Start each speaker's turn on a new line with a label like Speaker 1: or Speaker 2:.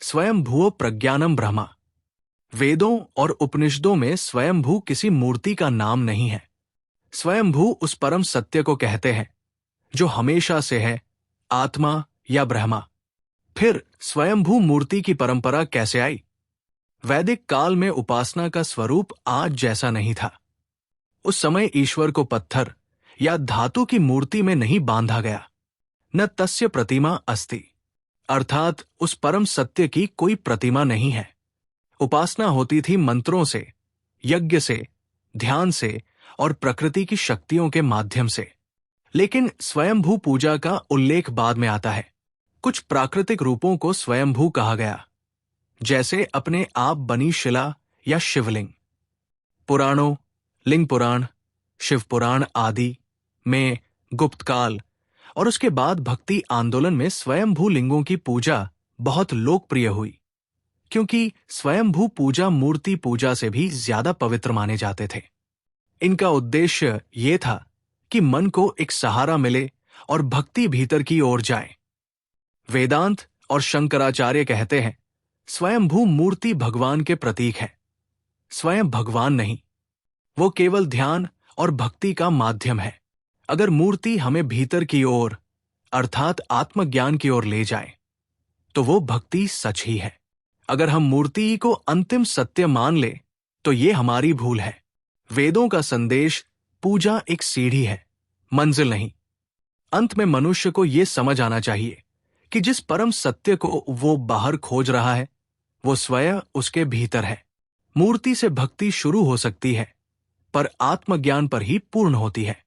Speaker 1: स्वयंभुव प्रज्ञानम ब्रह्मा। वेदों और उपनिषदों में स्वयंभू किसी मूर्ति का नाम नहीं है। स्वयंभू उस परम सत्य को कहते हैं जो हमेशा से है, आत्मा या ब्रह्मा। फिर स्वयंभू मूर्ति की परंपरा कैसे आई? वैदिक काल में उपासना का स्वरूप आज जैसा नहीं था। उस समय ईश्वर को पत्थर या धातु की मूर्ति में नहीं बांधा गया। न तस्य प्रतिमा अस्ति, अर्थात उस परम सत्य की कोई प्रतिमा नहीं है। उपासना होती थी मंत्रों से, यज्ञ से, ध्यान से और प्रकृति की शक्तियों के माध्यम से। लेकिन स्वयंभू पूजा का उल्लेख बाद में आता है। कुछ प्राकृतिक रूपों को स्वयंभू कहा गया, जैसे अपने आप बनी शिला या शिवलिंग। पुराणों, लिंग पुराण, शिव पुराण आदि में गुप्तकाल और उसके बाद भक्ति आंदोलन में स्वयंभू लिंगों की पूजा बहुत लोकप्रिय हुई, क्योंकि स्वयंभू पूजा मूर्ति पूजा से भी ज्यादा पवित्र माने जाते थे। इनका उद्देश्य ये था कि मन को एक सहारा मिले और भक्ति भीतर की ओर जाए। वेदांत और शंकराचार्य कहते हैं स्वयंभू मूर्ति भगवान के प्रतीक है, स्वयं भगवान नहीं। वो केवल ध्यान और भक्ति का माध्यम है। अगर मूर्ति हमें भीतर की ओर अर्थात आत्मज्ञान की ओर ले जाए तो वो भक्ति सच ही है। अगर हम मूर्ति को अंतिम सत्य मान ले तो ये हमारी भूल है। वेदों का संदेश पूजा एक सीढ़ी है, मंजिल नहीं। अंत में मनुष्य को यह समझ आना चाहिए कि जिस परम सत्य को वो बाहर खोज रहा है वो स्वयं उसके भीतर है। मूर्ति से भक्ति शुरू हो सकती है पर आत्मज्ञान पर ही पूर्ण होती है।